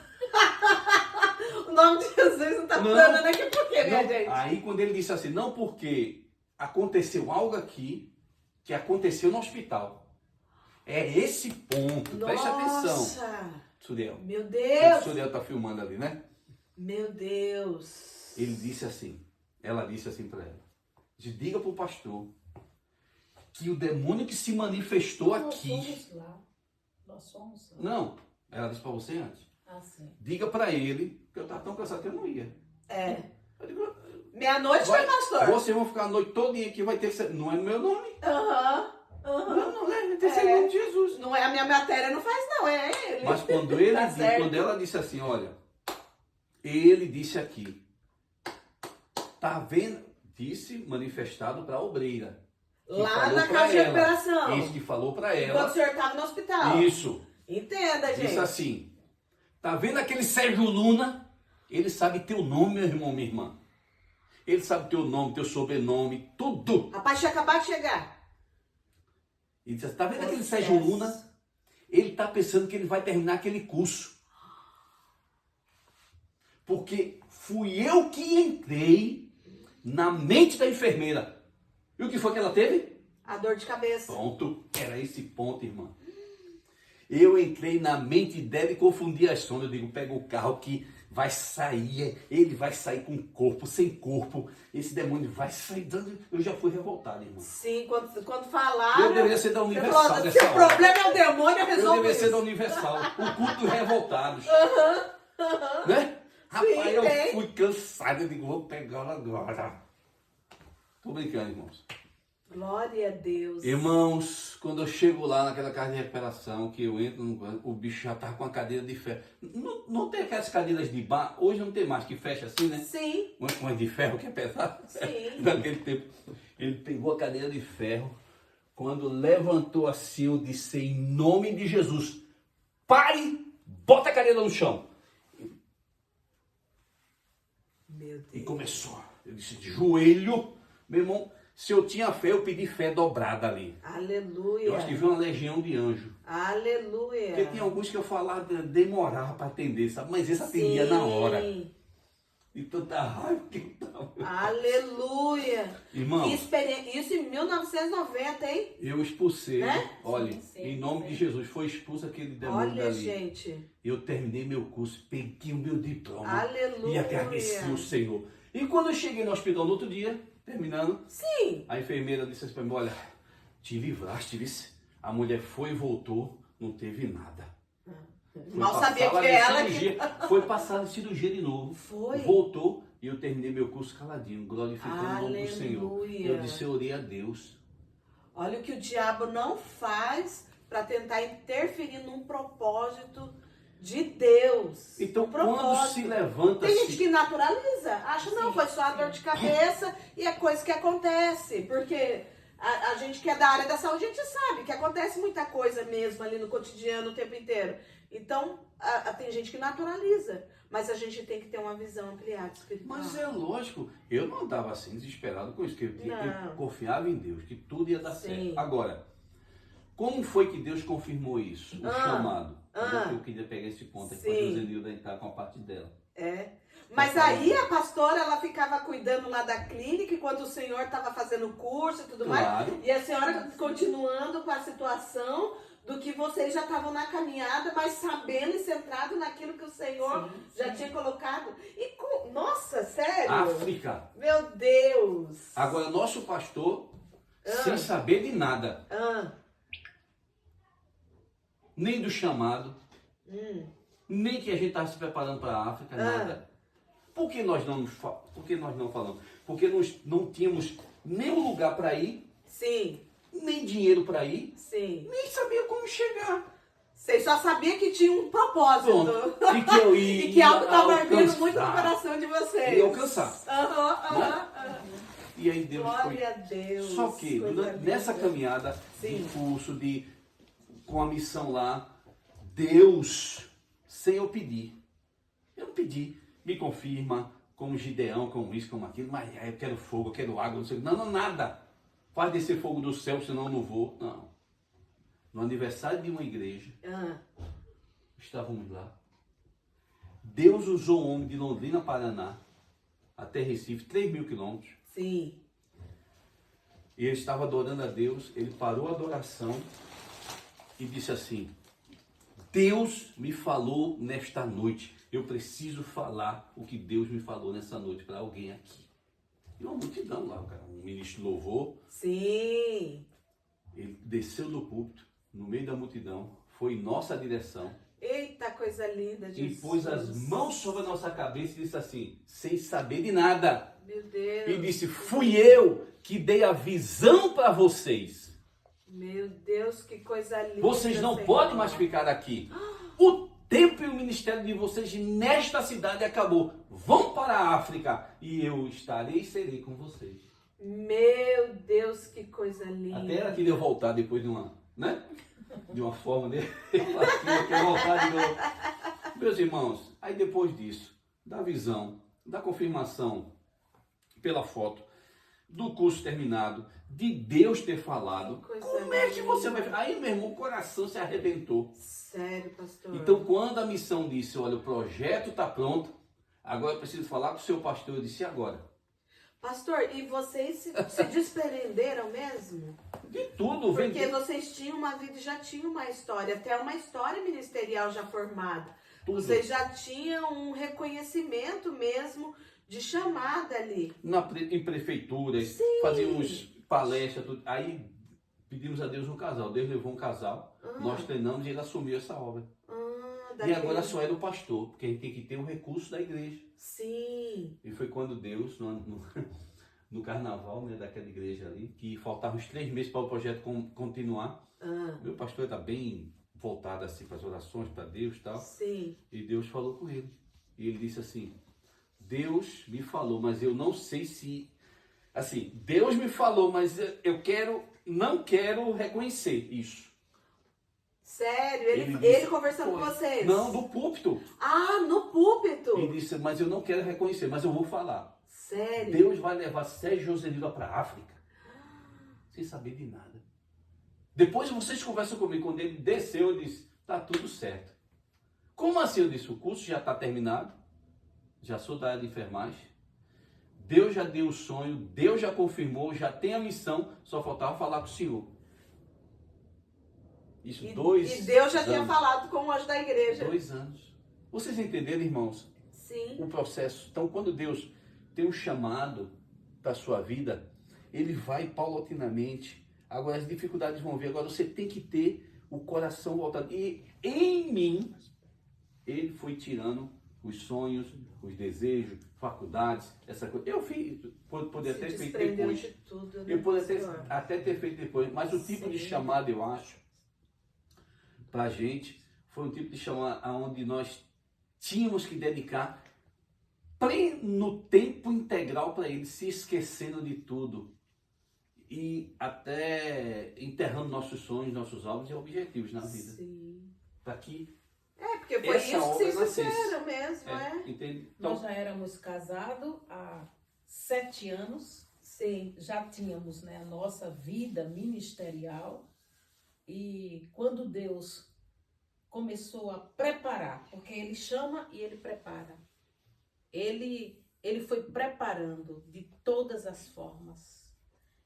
O nome de Jesus não tá Não. falando aqui por quê, minha Não. gente? Aí quando ele disse assim, não, porque aconteceu algo aqui que aconteceu no hospital. É esse ponto, preste atenção. Nossa, Suriel. meu O Deus, Suriel tá filmando ali, né? meu Deus. Ele disse assim, ela disse assim para ela, diga pro pastor que o demônio que se manifestou Nós aqui, somos lá. Nós somos lá. não, ela disse para você antes, Ah, sim. diga para ele que eu estava tão cansado que eu não ia. É. Eu digo, Meia-noite foi, pastor? vocês vão ficar a noite toda aqui, vai ter que ser, não é no meu nome, Aham, aham. não, vai ter que ser no nome de Jesus. Não é a minha matéria, não faz não, é ele. Mas quando ele Tá disse, certo. quando ela disse assim, olha, ele disse aqui, tá vendo? Disse manifestado para a obreira. que Lá falou na pra casa de ela. recuperação. Isso que falou para Enquanto ela. o senhor tava no hospital. Isso. Entenda, gente. Disse assim, tá vendo aquele Sérgio Luna? Ele sabe teu nome, meu irmão, minha irmã. Ele sabe teu nome, teu sobrenome, tudo. Rapaz, tinha acabado de chegar. E disse, tá vendo aquele Processo. Sérgio Luna? Ele tá pensando que ele vai terminar aquele curso. Porque fui eu que entrei na mente da enfermeira. E o que foi que ela teve? A dor de cabeça. Pronto, era esse ponto, irmã. Eu entrei na mente dela e confundi as sondas. Eu digo, pega o carro que vai sair, ele vai sair com corpo, sem corpo, esse demônio vai sair dando. Eu já fui revoltado, irmão. Sim, quando falaram... Eu deveria ser da você Universal falou, dessa se o hora. problema é o demônio, eu Eu resolvo deveria ser da isso. Universal, o culto dos revoltados. Né? Rapaz, eu tem. fui cansado, eu digo, vou pegá-la agora. Tô brincando, irmãos. Glória a Deus. Irmãos, quando eu chego lá naquela casa de recuperação, que eu entro, o bicho já tava com a cadeira de ferro. Não tem aquelas cadeiras de bar, hoje não tem mais, que fecha assim, né? Sim, Uma de ferro que é pesado. Sim. Naquele tempo, ele pegou a cadeira de ferro, quando levantou assim, eu disse, em nome de Jesus, pare, bota a cadeira no chão. meu Deus. E começou, eu disse, de joelho, meu irmão, se eu tinha fé, eu pedi fé dobrada ali. Aleluia. Eu acho que vi uma legião de anjos. Aleluia. Porque tinha alguns que eu falava, demorava para atender, sabe? Mas esse atendia na hora. E tanta raiva que eu tava. Aleluia. Irmão, Que experiência. Isso em 1990, hein? eu expulsei, Né? olha, Sim, em nome de Jesus, foi expulso aquele demônio Olha, dali. gente. Eu terminei meu curso, peguei o meu diploma Aleluia. e agradeci o Senhor. E quando eu cheguei no hospital no outro dia, terminando, Sim. a enfermeira disse assim para mim, olha, te livraste, vice. A mulher foi e voltou, não teve nada. Foi Mal pra sabia sala que de ela cirurgia, Foi passar cirurgia de novo. Foi. Voltou e eu terminei meu curso caladinho, glorificando o nome do Senhor. Aleluia. Eu disse, eu orei a Deus. Olha o que o diabo não faz para tentar interferir num propósito de Deus. Então, Um quando propósito. se levanta... Tem gente que naturaliza, acha, não, Sim, foi só a dor de cabeça e é coisa que acontece, porque a gente que é da área da saúde, a gente sabe que acontece muita coisa mesmo ali no cotidiano o tempo inteiro. Então, tem gente que naturaliza, mas a gente tem que ter uma visão ampliada espiritual. Mas é lógico, eu não andava assim, desesperado com isso, que eu Não. confiava em Deus, que tudo ia dar Sim. certo. Agora, como foi que Deus confirmou isso, o chamado? Eu queria pegar esse ponto aqui para a Sim. Josenilda entrar com a parte dela. É. Mas aí a pastora, ela ficava cuidando lá da clínica enquanto o senhor estava fazendo o curso e tudo Claro. mais. E a senhora continuando com a situação do que vocês já estavam na caminhada, mas sabendo e centrado naquilo que o Senhor já tinha colocado. E nossa, sério? África. Meu Deus! Agora, nosso pastor, sem saber de nada, nem do chamado, nem que a gente estava se preparando para a África, nada. Por que nós não falamos? Porque nós não tínhamos nem um lugar para ir, Sim, nem dinheiro para ir, sim. nem sabia como chegar. Vocês só sabiam que tinha um propósito. Pronto. E que eu ia E que algo estava ardendo alcançar. muito no coração de vocês. E alcançar. Aham. E aí Deus Glória a foi. Deus. Só que Coisa nessa linda. caminhada Sim. de curso, com a missão lá, Deus, sem eu pedir, eu não pedi, me confirma, como Gideão, como isso, como aquilo, mas eu quero fogo, eu quero água, não sei. Não, nada. Faz descer fogo do céu, senão eu não vou. Não. No aniversário de uma igreja, estávamos lá. Deus usou um homem de Londrina, Paraná, até Recife, 3.000 quilômetros. Sim. E ele estava adorando a Deus, ele parou a adoração e disse assim, Deus me falou nesta noite, eu preciso falar o que Deus me falou nessa noite para alguém aqui. E uma multidão lá, um ministro louvou, Sim. ele desceu do púlpito, no meio da multidão, foi em nossa direção, Eita, coisa linda, e Jesus. pôs as mãos sobre a nossa cabeça e disse assim, sem saber de nada, Meu Deus. e disse, fui eu que dei a visão para vocês. Meu Deus, que coisa linda. Vocês não Senhor. podem mais ficar aqui. O tempo e o ministério de vocês nesta cidade acabou. Vão para a África e eu estarei e serei com vocês. Meu Deus, que coisa linda. Até ela queria voltar depois de uma, né? De uma forma dele. Ela queria voltar de novo. Meus irmãos, aí depois disso, da visão, da confirmação pela foto, do curso terminado, de Deus ter falado, Que coisa como é que linda. você vai... Aí, meu irmão, o coração se arrebentou. Sério, pastor. Então, quando a missão disse, olha, o projeto está pronto, agora eu preciso falar com o seu pastor, eu disse, e agora? Pastor, e vocês se desprenderam mesmo? De tudo, Porque vendi vocês tinham uma vida e já tinham uma história, até uma história ministerial já formada. tudo. Vocês já tinham um reconhecimento mesmo de chamada ali. Em prefeituras, Sim. fazíamos palestras, tudo. Aí pedimos a Deus um casal. Deus levou um casal, nós treinamos e ele assumiu essa obra. E Daquele- agora só era o pastor, porque a gente tem que ter o recurso da igreja. Sim. E foi quando Deus, no carnaval, né, daquela igreja ali, que faltavam uns 3 meses para o projeto continuar. Meu pastor está bem voltado assim para as orações, para Deus e tal. Sim. E Deus falou com ele. E ele disse assim, Deus me falou, mas eu não sei se... Assim, Deus me falou, mas não quero reconhecer isso. Sério? Ele Ele disse, conversando com vocês? Não, do púlpito. Ah, no púlpito? Ele disse, mas eu não quero reconhecer, mas eu vou falar. Sério? Deus vai levar Sérgio Josenilda para a África, sem saber de nada. Depois vocês conversam comigo, quando ele desceu, eu disse, tá tudo certo. Como assim? Eu disse, o curso já está terminado, já sou da área de enfermagem, Deus já deu o sonho, Deus já confirmou, já tem a missão, só faltava falar com o senhor. Isso, E 2 anos. E Deus já tinha falado com o anjo da igreja. 2 anos. Vocês entenderam, irmãos? Sim. O processo. Então, quando Deus tem um chamado para a sua vida, ele vai paulatinamente. Agora, as dificuldades vão vir. Agora, você tem que ter o coração voltado. E em mim, ele foi tirando os sonhos, os desejos, faculdades, essa coisa. Eu fiz, poderia ter feito desprendeu depois. de tudo, né, Eu poderia Senhor? até ter feito depois. Mas o tipo de Sim. chamado, eu acho, para a gente, foi um tipo de chamado onde nós tínhamos que dedicar pleno tempo integral para ele, se esquecendo de tudo e até enterrando nossos sonhos, nossos alvos e objetivos na vida. Sim. Para que Porque foi essa isso que obra vocês nascesse. fizeram mesmo, é? Entende? Nós Então, já éramos casados há 7 anos, Sim. já tínhamos, né, a nossa vida ministerial, e quando Deus começou a preparar, porque Ele chama e Ele prepara, Ele foi preparando de todas as formas.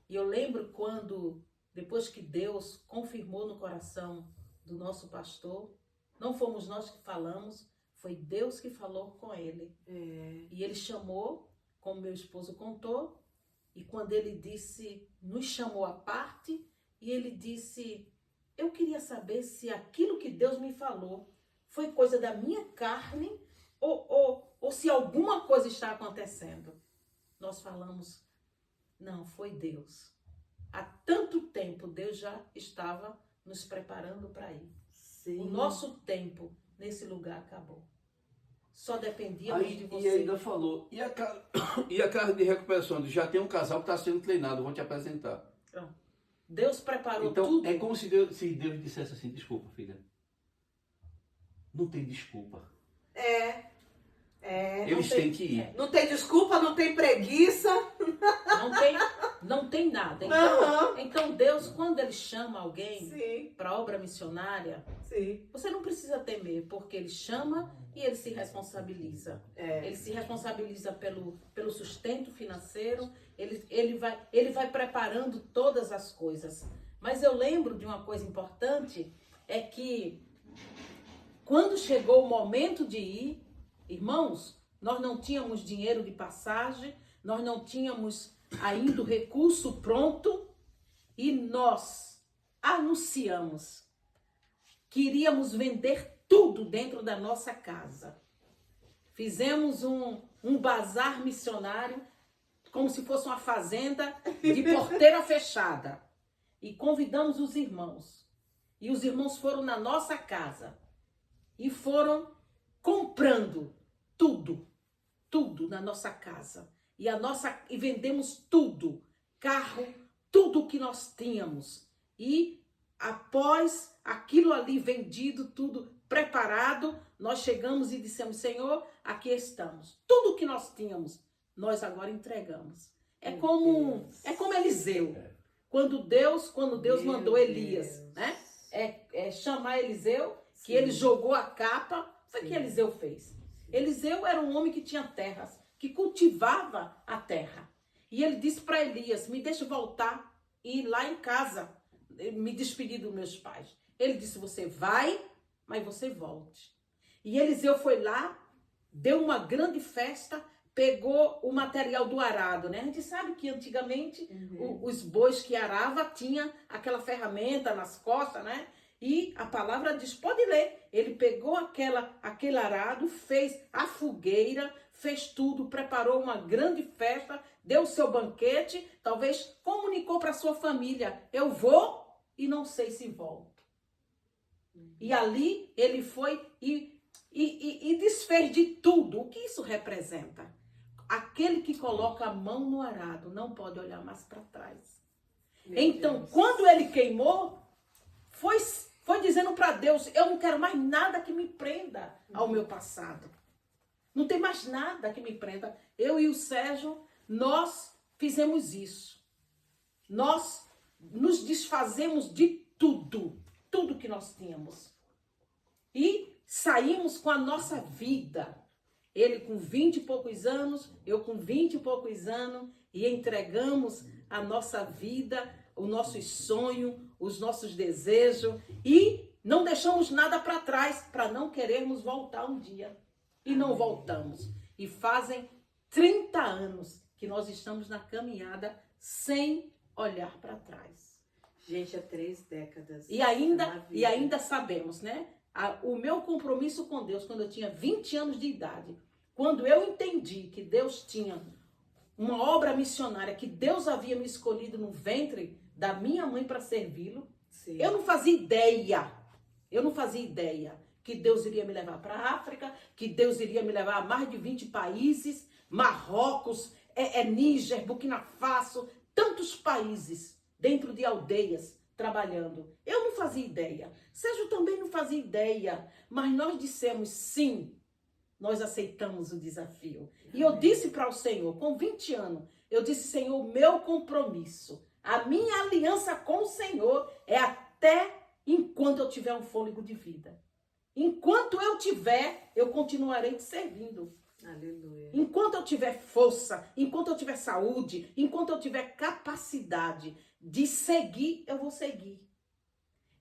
E eu lembro quando, depois que Deus confirmou no coração do nosso pastor, não fomos nós que falamos, foi Deus que falou com ele. E ele chamou, como meu esposo contou, e quando ele disse, nos chamou à parte, e ele disse, eu queria saber se aquilo que Deus me falou foi coisa da minha carne ou se alguma coisa está acontecendo. Nós falamos, não, foi Deus. Há tanto tempo Deus já estava nos preparando para ir. Sim. O nosso tempo nesse lugar acabou. Só dependíamos de aí, você. e ainda falou, e a casa de recuperação? Já tem um casal que está sendo treinado, vou te apresentar. Pronto. Deus preparou Então, tudo. é como se Deus dissesse assim, desculpa, filha. Não tem desculpa. Eles têm que ir. Não tem desculpa, não tem preguiça. Não tem nada. Então Deus, quando Ele chama alguém Sim, para obra missionária, sim. você não precisa temer, porque Ele chama e Ele se responsabiliza. Ele se responsabiliza pelo sustento financeiro, ele vai preparando todas as coisas. Mas eu lembro de uma coisa importante, é que quando chegou o momento de ir, irmãos, nós não tínhamos dinheiro de passagem, nós não tínhamos ainda o recurso pronto, e nós anunciamos que iríamos vender tudo dentro da nossa casa. Fizemos um bazar missionário, como se fosse uma fazenda de porteira fechada. E convidamos os irmãos. E os irmãos foram na nossa casa e foram comprando tudo na nossa casa. E vendemos tudo, carro, tudo que nós tínhamos. E após aquilo ali vendido, tudo preparado, nós chegamos e dissemos, Senhor, aqui estamos. Tudo que nós tínhamos, nós agora entregamos. É como Eliseu. Quando Deus mandou Elias, né? Chamar Eliseu, que ele jogou a capa, foi o que Eliseu fez. Eliseu era um homem que tinha terras, que cultivava a terra. E ele disse para Elias, me deixa voltar e ir lá em casa, me despedir dos meus pais. Ele disse, você vai, mas você volte. E Eliseu foi lá, deu uma grande festa, pegou o material do arado, né? A gente sabe que antigamente os bois que arava tinha aquela ferramenta nas costas, né? E a palavra diz, pode ler, ele pegou aquele arado, fez a fogueira, fez tudo, preparou uma grande festa, deu o seu banquete, talvez comunicou para sua família, eu vou e não sei se volto. E ali ele foi e desfez de tudo. O que isso representa? Aquele que coloca a mão no arado não pode olhar mais para trás. Então, quando ele queimou, foi dizendo para Deus, eu não quero mais nada que me prenda ao meu passado. Não tem mais nada que me prenda. Eu e o Sérgio, nós fizemos isso. Nós nos desfazemos de tudo que nós tínhamos. E saímos com a nossa vida. Ele com 20 e poucos anos, eu com 20 e poucos anos, e entregamos a nossa vida, o nosso sonho, os nossos desejos, e não deixamos nada para trás, para não querermos voltar um dia. E não voltamos. E fazem 30 anos que nós estamos na caminhada sem olhar para trás. Gente, é 3 décadas. E ainda sabemos, né? O meu compromisso com Deus, quando eu tinha 20 anos de idade, quando eu entendi que Deus tinha uma obra missionária, que Deus havia me escolhido no ventre da minha mãe para servi-lo, eu não fazia ideia que Deus iria me levar para a África, que Deus iria me levar a mais de 20 países, Marrocos, Níger, Burkina Faso, tantos países dentro de aldeias trabalhando. Eu não fazia ideia. Sérgio também não fazia ideia. Mas nós dissemos sim. Nós aceitamos o desafio. E eu disse para o Senhor, com 20 anos, eu disse, Senhor, o meu compromisso, a minha aliança com o Senhor é até enquanto eu tiver um fôlego de vida. Enquanto eu tiver, eu continuarei te servindo. Aleluia. Enquanto eu tiver força, enquanto eu tiver saúde, enquanto eu tiver capacidade de seguir, eu vou seguir.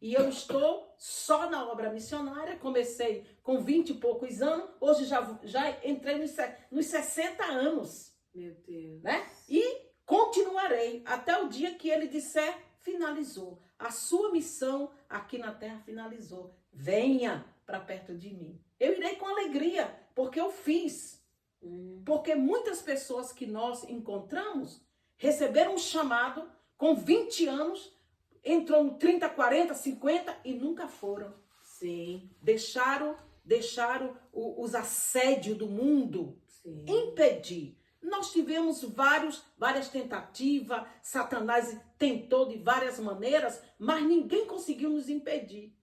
E eu estou só na obra missionária, comecei com 20 e poucos anos, hoje já entrei nos 60 anos. Meu Deus. Né? E continuarei até o dia que ele disser, finalizou. A sua missão aqui na terra finalizou. Venha para perto de mim. Eu irei com alegria, porque eu fiz. Porque muitas pessoas que nós encontramos receberam um chamado com 20 anos, entrou no 30, 40, 50 e nunca foram. Sim. Deixaram os assédios do mundo impedir. Nós tivemos várias tentativas, Satanás tentou de várias maneiras, mas ninguém conseguiu nos impedir.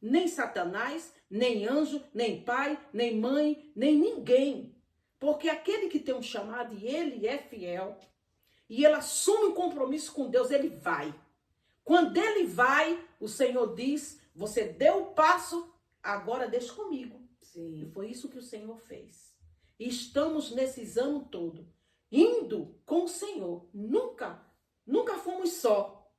Nem Satanás, nem anjo, nem pai, nem mãe, nem ninguém. Porque aquele que tem um chamado e ele é fiel, e ele assume um compromisso com Deus, ele vai. Quando ele vai, o Senhor diz, você deu o passo, agora deixa comigo. Sim. E foi isso que o Senhor fez. E estamos nesses anos todos, indo com o Senhor. Nunca fomos só,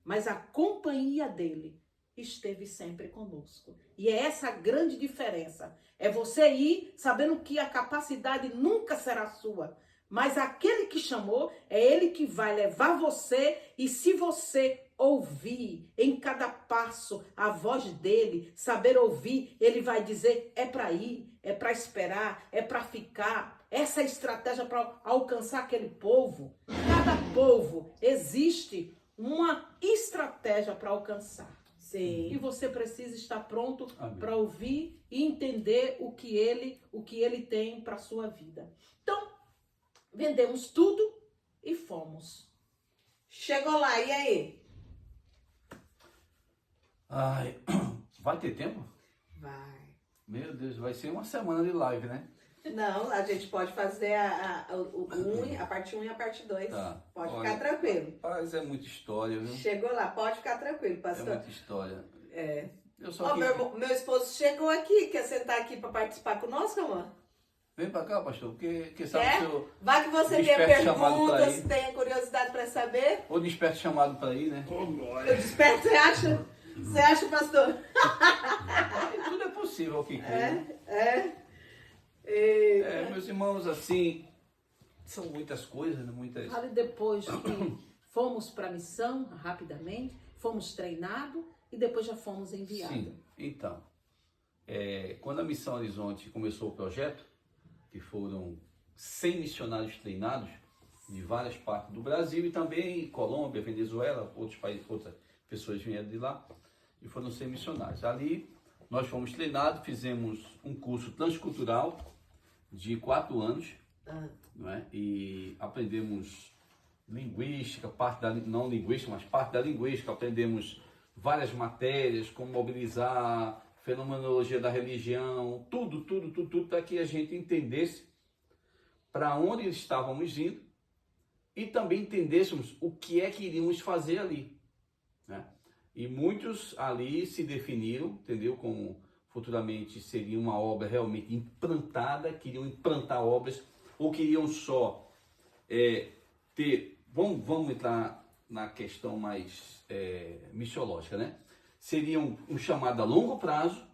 mas a companhia dele esteve sempre conosco. E é essa a grande diferença. É você ir sabendo que a capacidade nunca será sua. Mas aquele que chamou, é ele que vai levar você. E se você ouvir em cada passo a voz dele, saber ouvir, ele vai dizer, é para ir, é para esperar, é para ficar. Essa é a estratégia para alcançar aquele povo. Cada povo existe uma estratégia para alcançar. Sim. E você precisa estar pronto para ouvir e entender o que ele tem para a sua vida. Então, vendemos tudo e fomos. Chegou lá, e aí? Ai, vai ter tempo? Vai. Meu Deus, vai ser uma semana de live, né? Não, a gente pode fazer a parte 1 e a parte 2. Tá. Pode Olha, ficar tranquilo. Mas é muita história, viu? Chegou lá, pode ficar tranquilo, pastor. É muita história. É. Eu só Ó, meu esposo chegou aqui, quer sentar aqui para participar conosco, amor? Vem pra cá, pastor, porque sabe Quer? o senhor... Vai que você tem Desperta chamado pra perguntas, ir. tem curiosidade para saber. Ou desperta chamado para ir, né? Eu desperto, você acha? Você acha, pastor? Tudo é possível ao que crê. Meus irmãos, assim, são muitas coisas, né? Muitas... Fale depois que fomos para a missão, rapidamente, fomos treinados e depois já fomos enviados. Sim, então, quando a Missão Horizonte começou o projeto, que foram 100 missionários treinados de várias partes do Brasil e também Colômbia, Venezuela, outros países, outras pessoas vieram de lá e foram 100 missionários. Ali nós fomos treinados, fizemos um curso transcultural de 4 anos, não é? E aprendemos linguística, não linguística, mas parte da linguística, aprendemos várias matérias, como mobilizar, fenomenologia da religião, tudo para que a gente entendesse para onde estávamos indo e também entendêssemos o que é que iríamos fazer ali, né? E muitos ali se definiram, entendeu? Como futuramente seria uma obra realmente implantada, queriam implantar obras ou queriam só ter... Vamos entrar na questão mais missiológica, né? Seria um chamado a longo prazo,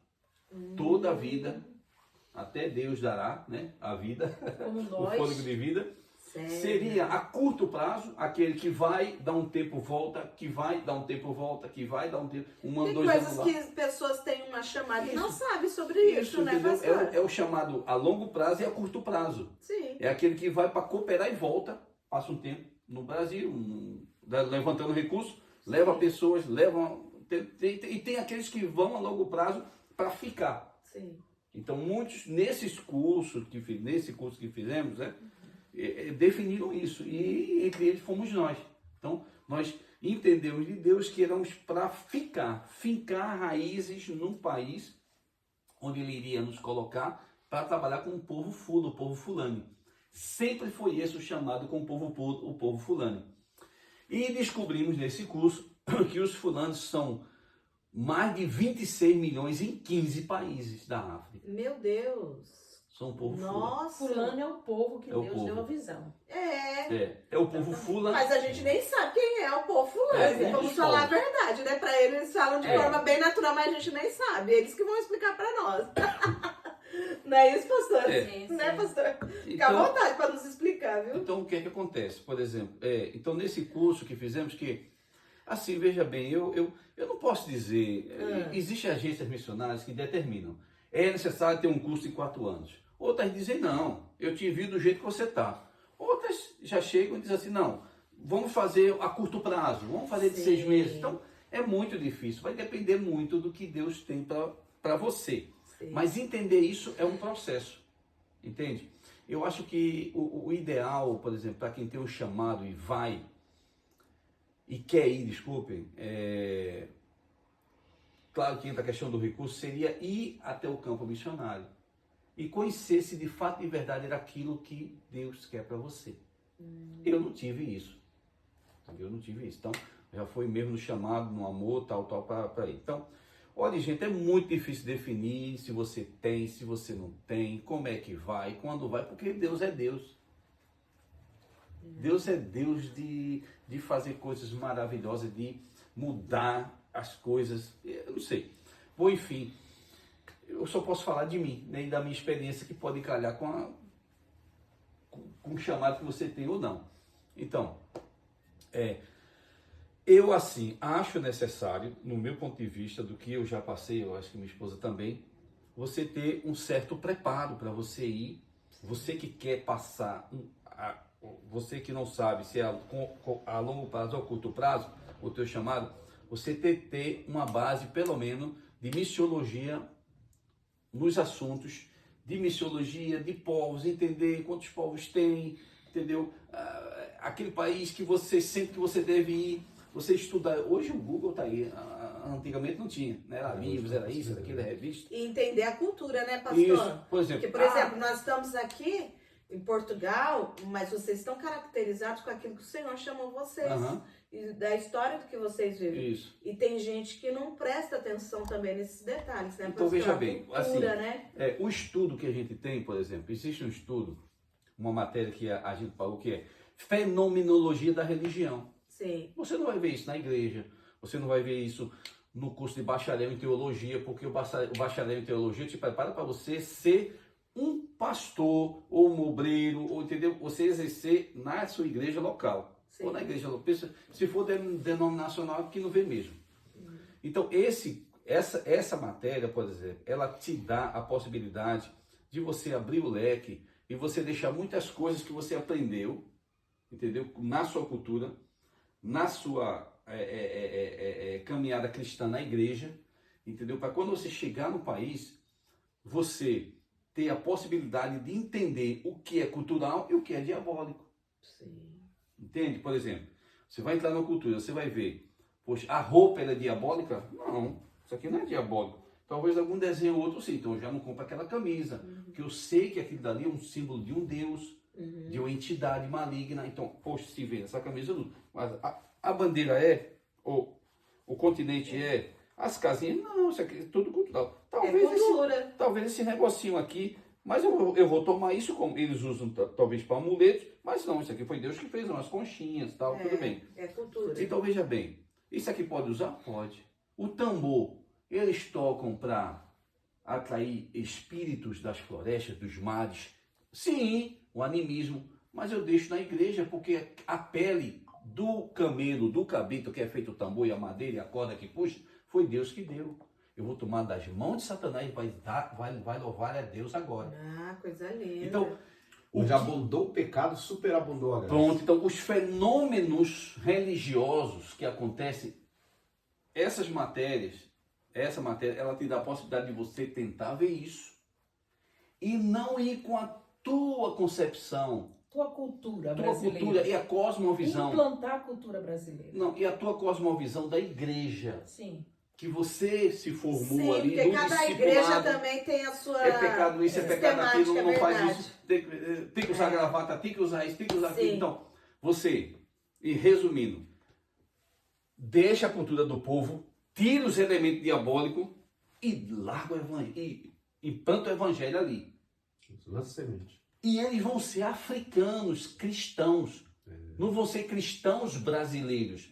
toda a vida, até Deus dará, né, a vida, Como o nós. fôlego de vida. Sério? Seria a curto prazo, aquele que vai dar um tempo volta, que vai dar um tempo volta, que vai dar um tempo, um ano, Tem 2 anos coisas lá. que as pessoas têm uma chamada e não Isso. sabem sobre isso, né, Entendeu? pastor? É o chamado a longo prazo e a curto prazo. Sim. É aquele que vai para cooperar e volta, passa um tempo no Brasil, levantando recursos, leva pessoas, e tem aqueles que vão a longo prazo para ficar. Sim. Então, muitos nesse curso que fizemos, né, definiram isso, e entre eles fomos nós. Então, nós entendemos de Deus que éramos para fincar raízes num país onde Ele iria nos colocar para trabalhar com o povo fulani. Sempre foi esse o chamado com o povo fulani. E descobrimos nesse curso que os fulanos são mais de 26 milhões em 15 países da África. Meu Deus. São o povo fulano. Nossa. Fulano é o povo que É o Deus povo. deu a visão. É o povo fulano. Mas a gente nem sabe quem é o povo fulano. Vamos falar a verdade, né? Pra eles falam de forma bem natural, mas a gente nem sabe. Eles que vão explicar pra nós. Não é isso, pastor? Sim, sim. Né, pastor? Fica Então, à vontade pra nos explicar, viu? Então, o que é que acontece? Por exemplo, então nesse curso que fizemos, assim, veja bem, eu não posso dizer, existem agências missionárias que determinam, é necessário ter um curso de 4 anos. Outras dizem, não, eu te envio do jeito que você está. Outras já chegam e dizem assim, não, vamos fazer a curto prazo, vamos fazer de 6 meses. Então, é muito difícil, vai depender muito do que Deus tem para você. Sim. Mas entender isso é um processo, entende? Eu acho que o ideal, por exemplo, para quem tem um chamado e vai, e quer ir, desculpem, claro que entra a questão do recurso, seria ir até o campo missionário e conhecer se de fato e verdade era aquilo que Deus quer para você. Eu não tive isso. Eu não tive isso. Então, já foi mesmo no chamado, no amor, tal, para ir. Então, olha, gente, é muito difícil definir se você tem, se você não tem, como é que vai, quando vai, porque Deus é Deus. Deus é Deus de fazer coisas maravilhosas, de mudar as coisas, eu não sei. Bom, enfim, eu só posso falar de mim, né, e da minha experiência que pode calhar com o chamado que você tem ou não. Então, eu assim, acho necessário, no meu ponto de vista, do que eu já passei, eu acho que minha esposa também, você ter um certo preparo para você ir, você que quer passar, você que não sabe se é a longo prazo ou a curto prazo, o teu chamado, você ter uma base, pelo menos, de missiologia nos assuntos, de missiologia, de povos, entender quantos povos tem, entendeu? Aquele país que você sente que você deve ir, você estudar. Hoje o Google está aí, antigamente não tinha, né? Era livros, era isso, era aquilo, era revista. E entender a cultura, né, pastor? Isso, por exemplo. Porque, por exemplo, nós estamos aqui em Portugal, mas vocês estão caracterizados com aquilo que o Senhor chamou vocês. e da história do que vocês vivem. Isso. E tem gente que não presta atenção também nesses detalhes, né? Então, veja bem, cultura, assim, né? o estudo que a gente tem, por exemplo, existe um estudo, uma matéria que a gente falou que é fenomenologia da religião. Sim. Você não vai ver isso na igreja, você não vai ver isso no curso de bacharel em teologia, porque o bacharel em teologia te prepara para você ser um pastor ou um obreiro, ou entendeu? Você exercer na sua igreja local. Sim. Ou na igreja local. Se for denominacional, que não vê mesmo. Então, essa matéria, por exemplo, ela te dá a possibilidade de você abrir o leque e você deixar muitas coisas que você aprendeu, entendeu? Na sua cultura, na sua caminhada cristã na igreja, entendeu? Para quando você chegar no país, você ter a possibilidade de entender o que é cultural e o que é diabólico. Sim. Entende? Por exemplo, você vai entrar na cultura, você vai ver, poxa, a roupa é diabólica? Não, isso aqui não é diabólico. Talvez algum desenho ou outro sim, então eu já não compro aquela camisa, porque eu sei que aquilo dali é um símbolo de um Deus, de uma entidade maligna. Então, poxa, se vê essa camisa, não. Mas a bandeira ou o continente as casinhas, não, isso aqui é tudo cultural. Talvez esse negocinho aqui, mas eu vou tomar isso como eles usam talvez para amuletos, mas não, isso aqui foi Deus que fez, umas conchinhas e tal, tudo bem. É cultura. Então veja bem, isso aqui pode usar? Pode. O tambor, eles tocam para atrair espíritos das florestas, dos mares? Sim, o animismo, mas eu deixo na igreja porque a pele do camelo, do cabrito que é feito o tambor e a madeira e a corda que puxa, foi Deus que deu. Eu vou tomar das mãos de Satanás e vai louvar a Deus agora. Ah, coisa linda. Então, onde abundou o pecado, superabundou a graça. pronto, então os fenômenos religiosos que acontecem, essa matéria, ela te dá a possibilidade de você tentar ver isso e não ir com a tua concepção, Tua cultura tua brasileira. cultura e a cosmovisão. Implantar a cultura brasileira. Não, e a tua cosmovisão da igreja, Sim. que você se formou Sim, ali porque no cada igreja discipulado. também tem a sua... É pecado isso, é pecado aquilo, não faz verdade. isso, tem que usar gravata, tem que usar isso, tem que usar aquilo. Sim. Então, você, e resumindo, deixa a cultura do povo, tira os elementos diabólicos e larga o evangelho, e implanta o evangelho ali. Lança semente. E eles vão ser africanos, cristãos, não vão ser cristãos brasileiros.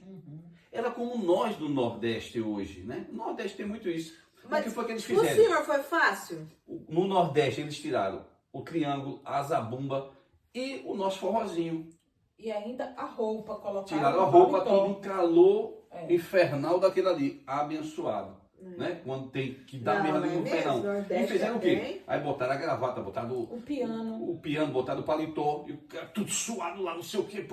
Era como nós do Nordeste hoje, né? O Nordeste tem muito isso. Mas o que foi que eles o fizeram? senhor foi fácil? No Nordeste eles tiraram o triângulo, a zabumba e o nosso forrozinho. E ainda a roupa, colocaram Tiraram a no roupa, paletó. tudo um calor infernal daquele ali, abençoado. Né? Quando tem que dar mesmo ali no verão. Nordeste E fizeram o também. quê? Aí botaram a gravata, botaram O piano. o piano, botaram o paletó, e o cara tudo suado lá, não sei o quê.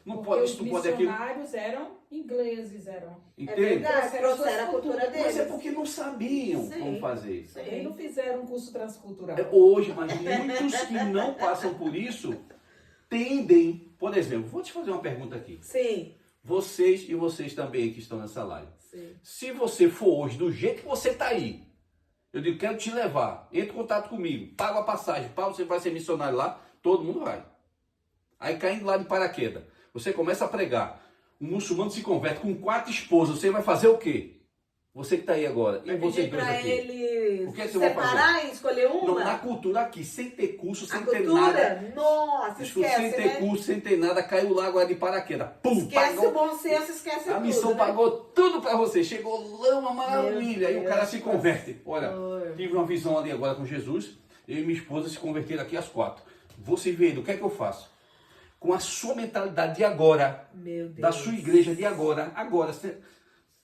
Não Porque pode os isso, não pode aquilo. missionários eram ingleses, eram. É Entende? verdade, trouxeram a cultura Mas é deles. porque não sabiam Sim. como fazer. Também não fizeram um curso transcultural. Hoje, mas muitos que não passam por isso tendem, por exemplo, vou te fazer uma pergunta aqui. Sim. Vocês e vocês também que estão nessa live. Sim. Se você for hoje do jeito que você está aí, eu digo, quero te levar, entre em contato comigo, paga a passagem, você vai ser missionário lá, todo mundo vai. Aí caindo lá de paraquedas, você começa a pregar, um muçulmano se converte com 4 esposas, você vai fazer o quê? Você que está aí agora, e Vai vocês pedir dois pra aqui? eles O que é que você vai separar e escolher uma? Não, na cultura aqui, sem ter curso, sem a ter nada. cultura? Nossa, Escuta, esquece, sem ter né? curso, sem ter nada, caiu lá agora de paraquedas. Pum, Esquece pagou. o bom senso, esquece A tudo, missão né? pagou tudo pra você. Chegou lá uma maravilha. Aí o cara Deus, se converte. Olha, pastor. tive uma visão ali agora com Jesus. Eu e minha esposa se converteram aqui às 4. Você vê, o que é que eu faço? Com a sua mentalidade de agora, Meu Deus. da sua igreja de agora,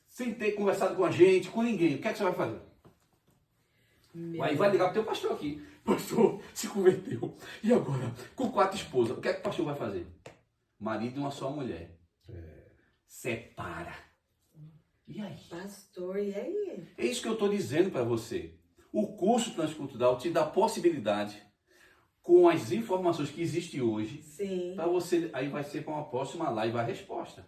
sem ter conversado com a gente, com ninguém, o que é que você vai fazer? Aí vai ligar pro teu pastor aqui. Pastor, se converteu. E agora? Com 4 esposas. O que é que o pastor vai fazer? Marido e uma só mulher. Separa. E aí? Pastor, e aí? É isso que eu estou dizendo para você. O curso transcultural te dá a possibilidade, com as informações que existem hoje, Sim. para você. Aí vai ser para uma próxima live a resposta.